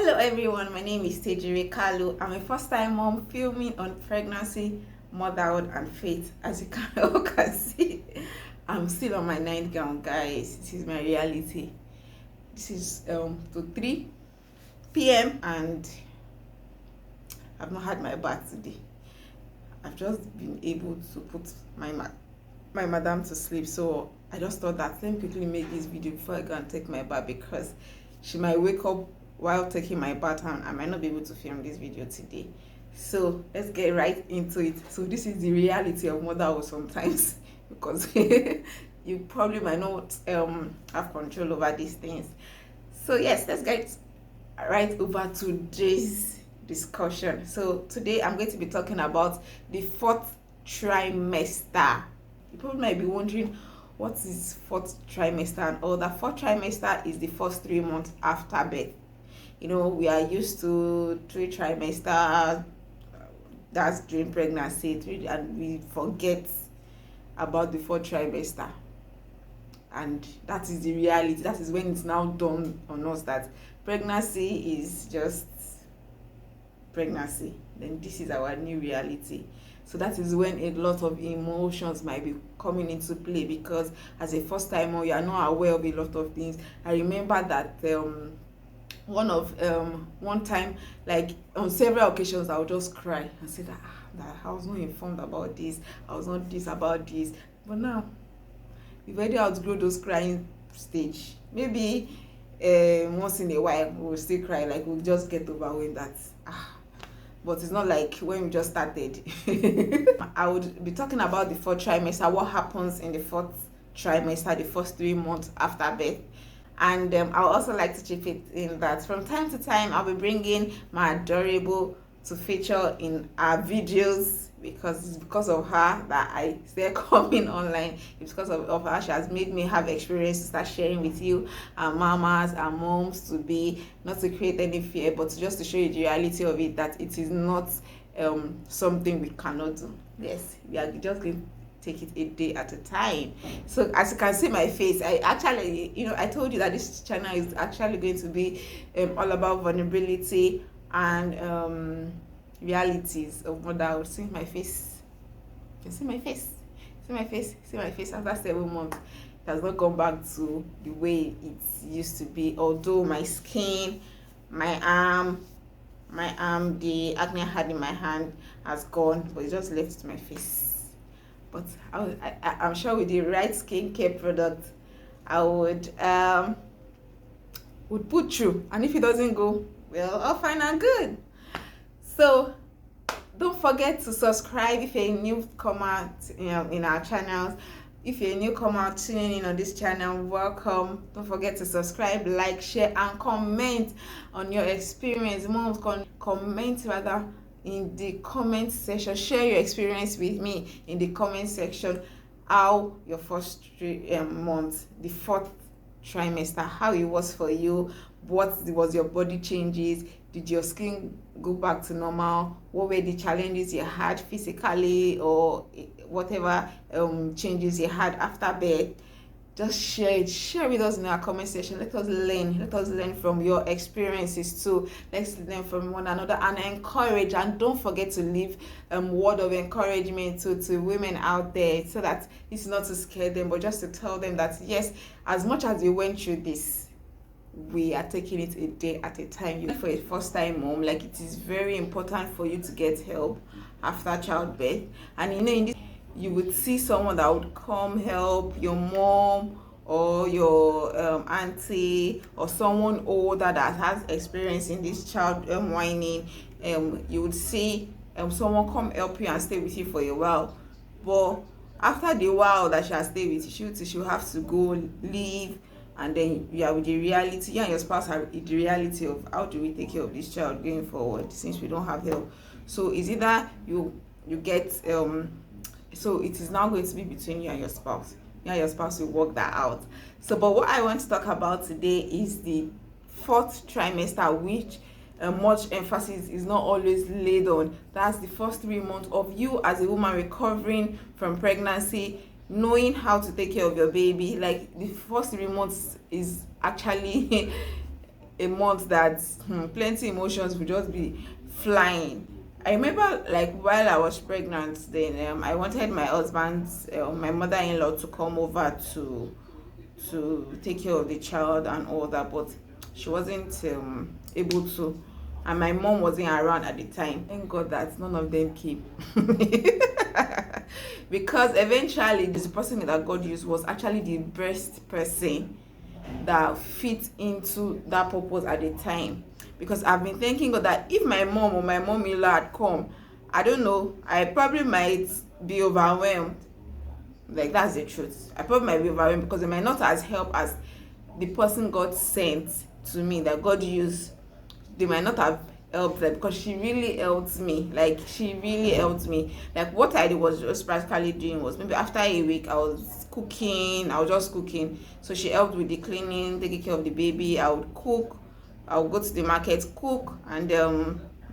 Hello everyone, my name is Tejiri Kalu. I'm a first-time mom filming on pregnancy, motherhood and faith. As you all can see, I'm still on my nightgown, guys. This is my reality. This is to 3 p.m. and I've not had my bath today. I've just been able to put my madam to sleep, so I just thought that let me quickly make this video before I go and take my bath, because she might wake up while taking my bath and I might not be able to film this video today. So let's get right into it. So this is the reality of motherhood sometimes because you probably might not have control over these things. So yes, let's get right over to today's discussion. So today I'm going to be talking about the fourth trimester. You probably might be wondering, what is fourth trimester and all that? Fourth trimester is the first 3 months after birth. You know, we are used to 3 trimesters, that's during pregnancy, and we forget about the 4th trimester. And that is the reality. That is when it's now dawned on us that pregnancy is just pregnancy. Then this is our new reality. So that is when a lot of emotions might be coming into play, because as a first timer, you are not aware of a lot of things. I remember that one time, like on several occasions, I would just cry and say that I was not informed about this, I was not this about this. But now we've already outgrown those crying stage. Maybe once in a while we'll still cry, like we'll just get overwhelmed that but it's not like when we just started. I would be talking about the 4th trimester, what happens in the 4th trimester, the first 3 months after birth. And I would also like to chip it in that from time to time I'll be bringing my adorable to feature in our videos, because it's because of her that I stay coming online. It's because of her. She has made me have experience to start sharing with you, our mamas, our moms, to be, not to create any fear, but just to show you the reality of it, that it is not something we cannot do. Yes, we are just going to take it a day at a time. So as you can see my face, I actually, I told you that this channel is actually going to be all about vulnerability and realities of motherhood. See my face, you see my face, see my face, see my face. After 7 months, it has not gone back to the way it used to be, although my skin, my arm, the acne I had in my hand has gone, but it just left my face. But I'm sure with the right skincare product, I would put through. And if it doesn't go, well, all fine and good. So don't forget to subscribe if you're a newcomer in our channels. If you're a newcomer tuning in on this channel, welcome. Don't forget to subscribe, like, share, and comment on your experience. Moms, comment rather in the comment section. Share your experience with me in the comment section, how your first 3 months, the 4th trimester, how it was for you. What was your body changes? Did your skin go back to normal? What were the challenges you had physically, or whatever changes you had after birth? Just share with us in our comment section. Let us learn from your experiences too. Let's learn from one another and encourage. And don't forget to leave word of encouragement to women out there, so that it's not to scare them, but just to tell them that yes, as much as you went through this, we are taking it a day at a time. For a first-time mom, like, it is very important for you to get help after childbirth. And in this, you would see someone that would come help, your mom or your auntie or someone older that has experience in this child whining. You would see someone come help you and stay with you for a while. But after the while that she has stayed with you, she'll have to go leave. And then you are with the reality, you and your spouse are with the reality of how do we take care of this child going forward, since we don't have help. So it's either you get so it is now going to be between you and your spouse. You and your spouse will work that out. So but what I want to talk about today is the 4th trimester, which much emphasis is not always laid on. That's the first 3 months of you as a woman recovering from pregnancy, knowing how to take care of your baby. Like, the first 3 months is actually a month that plenty emotions will just be flying. I remember, like, while I was pregnant, then I wanted my husband's my mother-in-law to come over to take care of the child and all that, but she wasn't able to, and my mom wasn't around at the time. Thank God that none of them came. Because eventually this person that God used was actually the best person that fit into that purpose at the time. Because I've been thinking God that if my mom or my mom-in-law had come, I don't know, I probably might be overwhelmed. Like, that's the truth. I probably might be overwhelmed because they might not as help as the person God sent to me, that God used. They might not have helped them, because she really helped me. Like, she really helped me. Like, what I did was just practically doing was, maybe after a week I was just cooking. So she helped with the cleaning, taking care of the baby. I would cook, I would go to the market, cook, and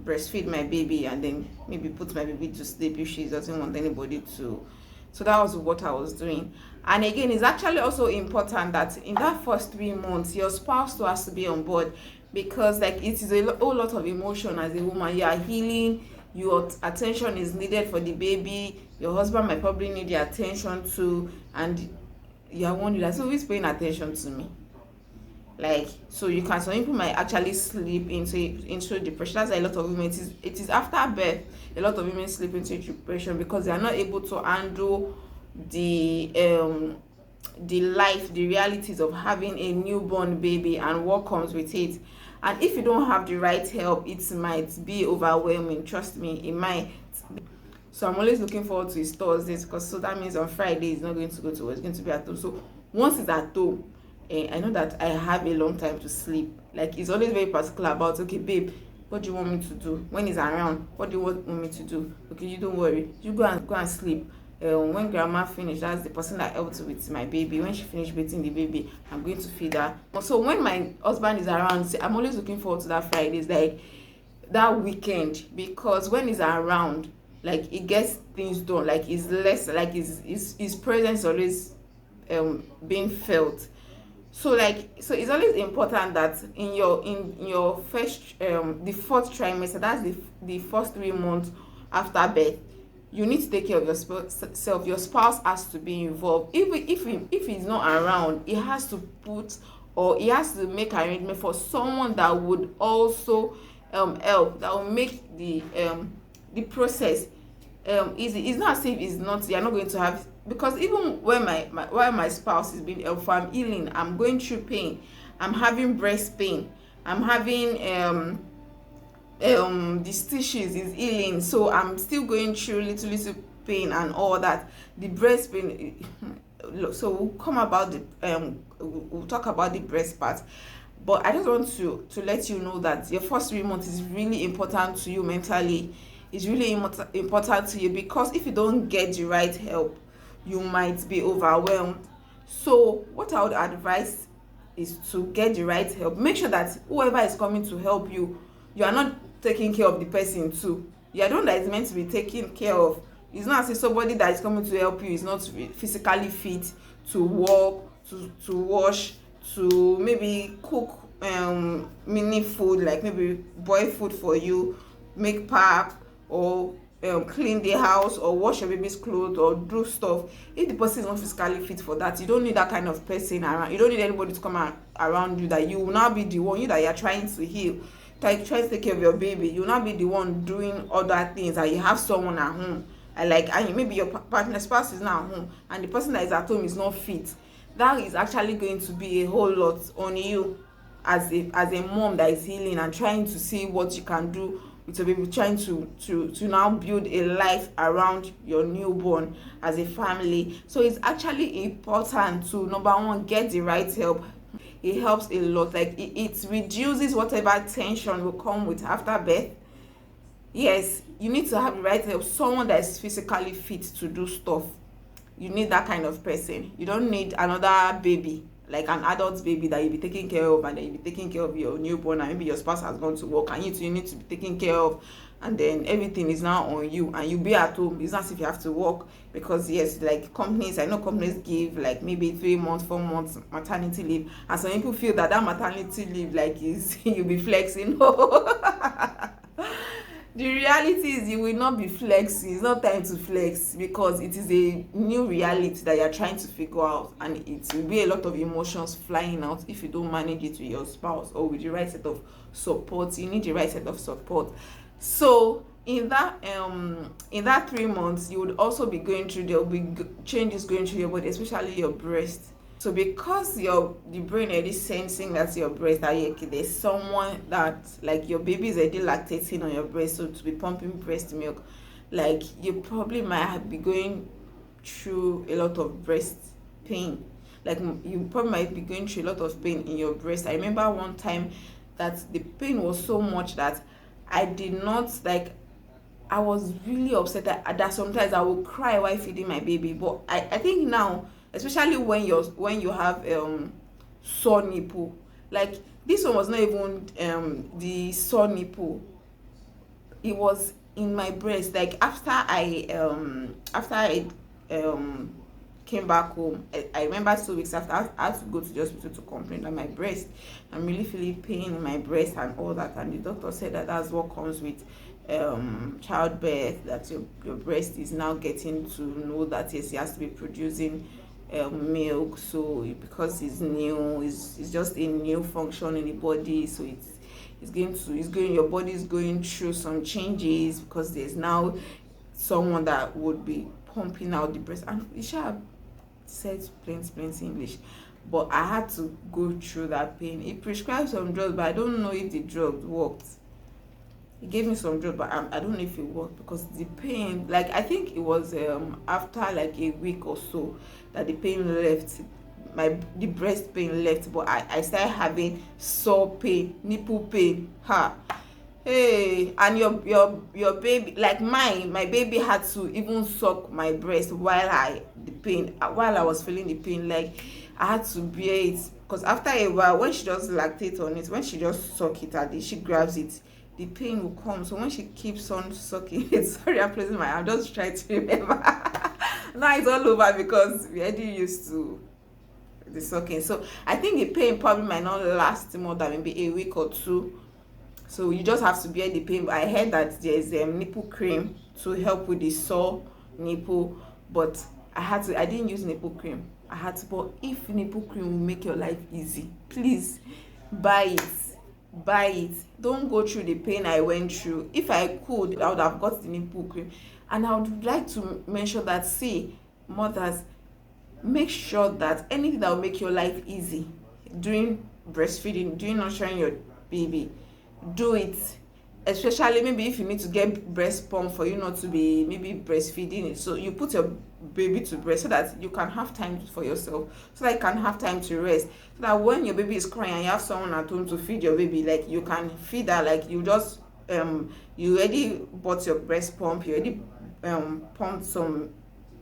breastfeed my baby, and then maybe put my baby to sleep if she doesn't want anybody to. So that was what I was doing. And again, it's actually also important that in that first 3 months your spouse too has to be on board, because like it is a whole lot of emotion. As a woman, you are healing, your attention is needed for the baby, your husband might probably need your attention too, and you are wondering, like, so who's paying attention to me? Like, so you can, some people might actually slip into depression. That's a lot of women, it is after birth a lot of women slip into depression, because they are not able to handle the life, the realities of having a newborn baby and what comes with it. And if you don't have the right help, it might be overwhelming. Trust me, it might. So I'm always looking forward to his Thursdays, because so that means on Friday he's not going to go to work, he's going to be at home. So once he's at home, I know that I have a long time to sleep. Like, he's always very particular about, okay babe, what do you want me to do when he's around? What do you want me to do? Okay, you don't worry, you go and sleep. When grandma finished, that's the person that helped with my baby, when she finished bathing the baby, I'm going to feed her. So when my husband is around, I'm always looking forward to that Fridays, like that weekend, because when he's around, like, it gets things done. Like, it's less, like his presence always being felt. So it's always important that in your first the fourth trimester, that's the first 3 months after birth, you need to take care of yourself. Your spouse has to be involved. If he's not around, he has to he has to make arrangement for someone that would also help, that will make the process easy. It's not as if you're not going to have, because even when while my spouse is being helpful, I'm healing, I'm going through pain, I'm having breast pain, I'm having the stitches is healing, so I'm still going through little pain and all that. The breast pain, so we'll talk about the breast part. But I just want to let you know that your first 3 months is really important to you mentally. It's really important to you, because if you don't get the right help, you might be overwhelmed. So what I would advise is to get the right help. Make sure that whoever is coming to help you, you are not taking care of the person too. You are the one that is meant to be taken care of. It's not as if somebody that is coming to help you is not physically fit to walk, to wash, to maybe cook mini food, like maybe boil food for you, make pap, or clean the house, or wash your baby's clothes, or do stuff. If the person is not physically fit for that, you don't need that kind of person around. You don't need anybody to come around you, that you will now be the one, you that you are trying to heal, trying to take care of your baby. You will not be the one doing other things, that you have someone at home, and maybe your partner spouse is not at home, and the person that is at home is not fit. That is actually going to be a whole lot on you as a mom that is healing and trying to see what you can do with your baby, trying to now build a life around your newborn as a family. So it's actually important to, number one, get the right help. It helps a lot. Like, it reduces whatever tension will come with after birth. Yes, you need to have the right help, someone that is physically fit to do stuff. You need that kind of person. You don't need another baby like an adult baby that you be taking care of, and then you be taking care of your newborn, and maybe your spouse has gone to work and you need to be taken care of, and then everything is now on you and you be at home. It's not as if you have to work, because yes, like companies, I know companies give like maybe 3 months, 4 months maternity leave, and some people feel that maternity leave like is you'll be flexing. The reality is you will not be flexing. It's not time to flex, because it is a new reality that you're trying to figure out, and it will be a lot of emotions flying out if you don't manage it with your spouse or with the right set of support. You need the right set of support. So in that 3 months, you would also be going through, there will be changes going through your body, especially your breast. So because the brain already sensing that's your breast, that there's someone that, like, your baby is already lactating on your breast, so to be pumping breast milk, like, you probably might be going through a lot of breast pain. Like, you probably might be going through a lot of pain in your breast. I remember one time that the pain was so much that I did not, like, I was really upset that sometimes I would cry while feeding my baby. But I think now, especially when you have sore nipple, like, this one was not even the sore nipple, it was in my breast. Like, after I came back home, I remember 2 weeks after, I had to go to the hospital to complain that my breast, I'm really feeling pain in my breast and all that, and the doctor said that that's what comes with childbirth, that your breast is now getting to know that yes, it has to be producing milk. So because it's new, it's just a new function in the body, so your body is going through some changes, because there's now someone that would be pumping out the breast. And Isha said plain English, but I had to go through that pain. He prescribed some drugs, but I don't know if the drugs worked. He gave me some drugs, but I don't know if it worked, because the pain, like, I think it was after like a week or so that the pain left. The breast pain left, but I started having sore pain, nipple pain. Hey, and your baby, like my baby had to even suck my breast while I was feeling the pain. Like, I had to bear it, because after a while, when she just lactate on it, when she just suck it, she grabs it, the pain will come. So when she keeps on sucking it, sorry, I'm closing my eye, I'm just trying to remember. Now it's all over, because we already used to the sucking. So I think the pain probably might not last more than maybe a week or two. So you just have to bear the pain. But I heard that there's nipple cream to help with the sore nipple, but I didn't use nipple cream. But if nipple cream will make your life easy, please buy it. Don't go through the pain I went through. If I could, I would have got the nipple cream. And I would like to mention that, see, mothers, make sure that anything that will make your life easy during breastfeeding, during nurturing your baby, do it. Especially maybe if you need to get breast pump for you not to be maybe breastfeeding it, so you put your baby to breast, so that you can have time for yourself, so that you can have time to rest, so that when your baby is crying and you have someone at home to feed your baby, like, you can feed her. Like, you just you already bought your breast pump, you already pumped some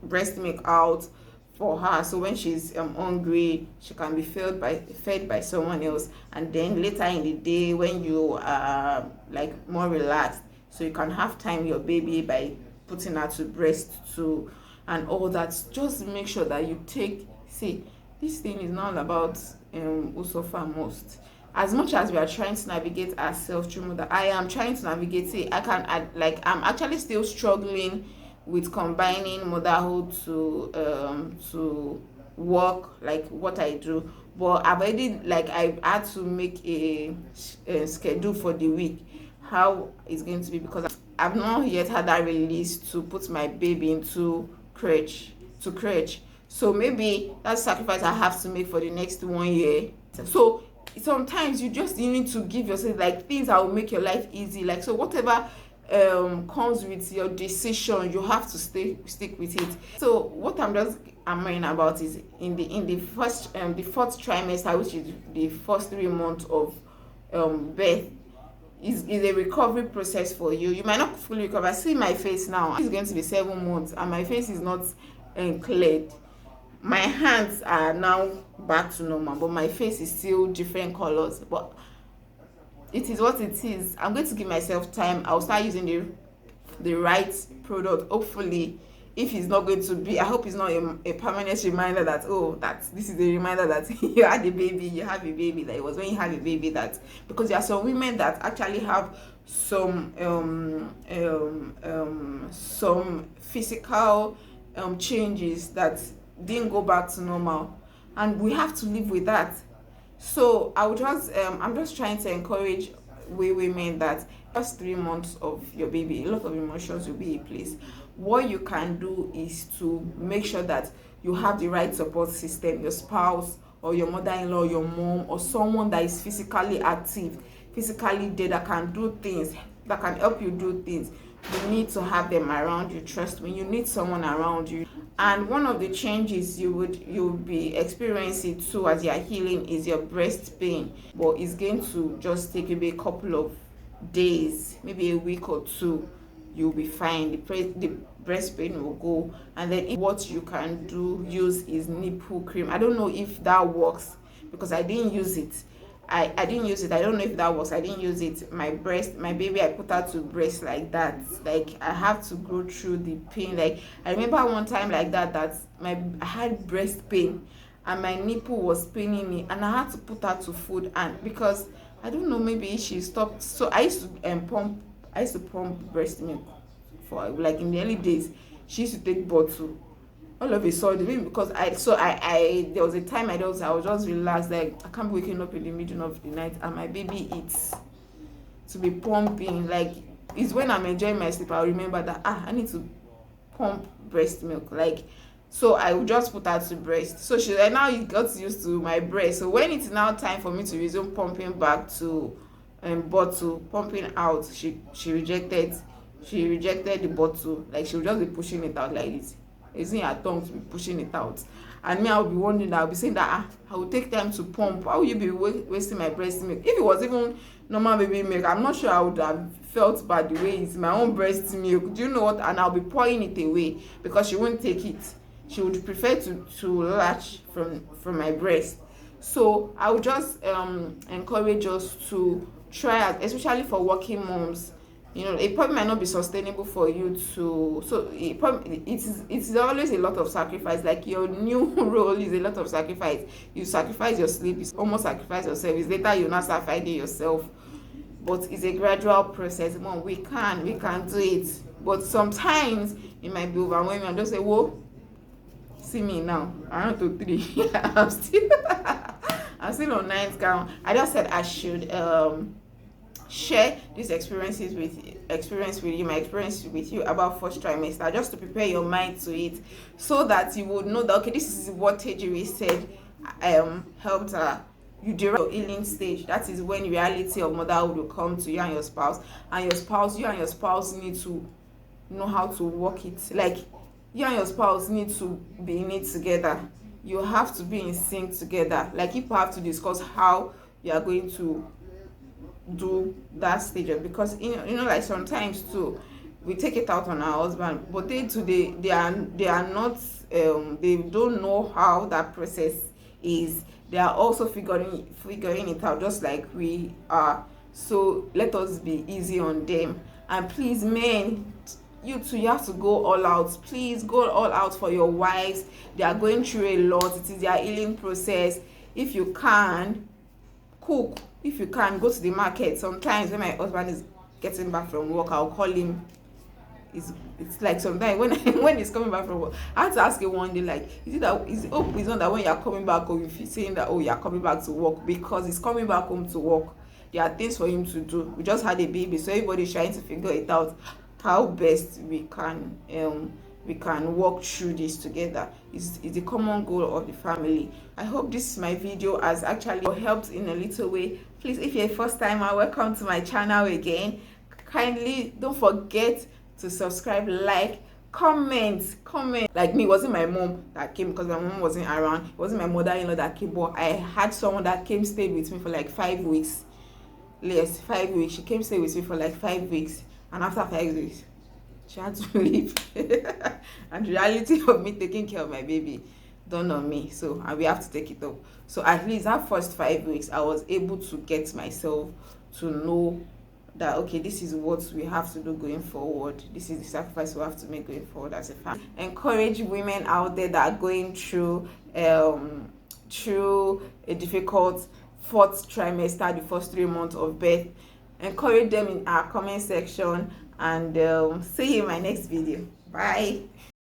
breast milk out for her, so when she's hungry, she can be fed by someone else. And then later in the day, when you are like more relaxed, so you can have time with your baby by putting her to breast too and all that. Just make sure that you see, this thing is not about who suffer most. As much as we are trying to navigate ourselves through mother, I am trying to navigate it. I'm actually still struggling with combining motherhood to work, like what I do. But I've already, like, I had to make a schedule for the week, how it's going to be, because I've not yet had that release to put my baby into crèche. So maybe that's sacrifice I have to make for the next 1 year. So sometimes you need to give yourself, like, things that will make your life easy. Like, so whatever comes with your decision, you have to stick with it. So what I'm worrying about is in the fourth trimester, which is the first 3 months of birth, is a recovery process for you. You might not fully recover. See my face now, it's going to be 7 months and my face is not cleared. my hands are now back to normal, but my face is still different colors. But it is what it is. I'm going to give myself time. I'll start using the right product. Hopefully, if it's not going to be, I hope it's not a permanent reminder that, oh, that this is a reminder that you had a baby, you have a baby, that it was when you have a baby. That because there are some women that actually have some physical changes that didn't go back to normal, and we have to live with that. So I would just I'm just trying to encourage women that first 3 months of your baby, a lot of emotions will be in place. What you can do is to make sure that you have the right support system, your spouse or your mother-in-law, your mom, or someone that is physically active, physically there, that can do things, that can help you do things. You need to have them around you. Trust me, you need someone around you. And one of the changes you'll be experiencing too as you're healing is your breast pain, but it's going to just take maybe a couple of days, maybe a week or two. You'll be fine. The breast pain will go. And then what you can use is nipple cream. I don't know if that works because I didn't use it. I didn't use it. I don't know if that works. I didn't use it. My baby, I put her to breast like that. Like, I have to go through the pain. Like, I remember one time like that I had breast pain and my nipple was paining me, and I had to put her to food. And because I don't know, maybe she stopped. So I used to pump breast milk for, like, in the early days. She used to take bottle. All of a sudden, because I there was a time I was just relaxed, like I can't be waking up in the middle of the night and my baby eats to be pumping. Like, it's when I'm enjoying my sleep I'll remember that I need to pump breast milk. Like, so I would just put her to breast. So she now got used to my breast. So when it's now time for me to resume pumping back to bottle, pumping out, she rejected the bottle. Like, she would just be pushing it out like this, using her tongue to be pushing it out. And me, I'll be wondering, I'll be saying that I will take time to pump. Why would you be wasting my breast milk? If it was even normal baby milk, I'm not sure I would have felt bad the way it's my own breast milk. Do you know what? And I'll be pouring it away because she won't take it. She would prefer to latch from my breast. So I would just encourage us to try, especially for working moms. You know, it probably might not be sustainable for you to, so it's always a lot of sacrifice. Like, your new role is a lot of sacrifice. You sacrifice your sleep, you almost sacrifice yourself. It's later you now start finding yourself, but it's a gradual process. Mom, we can do it, but sometimes it might be overwhelming. And just say, whoa, see me now, I'm not to 3. I'm still on 9th gown. I just said I should share these experiences with you, my experience with you about first trimester, just to prepare your mind to it, so that you would know that, okay, this is what Tejiri said helped her. You during your healing stage, that is when reality of motherhood will come to you and your spouse. And you and your spouse need to know how to work it. Like, you and your spouse need to be in it together. You have to be in sync together. Like, you have to discuss how you are going to do that stage of, because you know like sometimes too we take it out on our husband, but they are not they don't know how that process is. They are also figuring it out, just like we are. So let us be easy on them. And please, men, you too, you have to go all out. Please go all out for your wives. They are going through a lot. It is their healing process. If you can cook, if you can go to the market. Sometimes when my husband is getting back from work, I'll call him. It's like sometimes when he's coming back from work, I had to ask him one day, like, is it that is hope is not that when you're coming back home, if he's saying that, oh, you're coming back to work, because he's coming back home to work, there are things for him to do. We just had a baby, so everybody's trying to figure it out how best we can work through this together. Is the common goal of the family. I hope this my video has actually helped in a little way. Please, if you're a first timer, welcome to my channel again. Kindly don't forget to subscribe, like, comment. Like me, it wasn't my mom that came because my mom wasn't around. It wasn't my mother-in-law that came, but I had someone that came, stayed with me for like 5 weeks. Yes, 5 weeks. She came, stay with me for like 5 weeks, and after 5 weeks she had to leave. And the reality of me taking care of my baby, dawned on me. So and we have to take it up. So at least that first 5 weeks, I was able to get myself to know that okay, this is what we have to do going forward. This is the sacrifice we have to make going forward as a family. Encourage women out there that are going through a difficult fourth trimester, the first 3 months of birth. Encourage them in our comment section, and see you in my next video. Bye.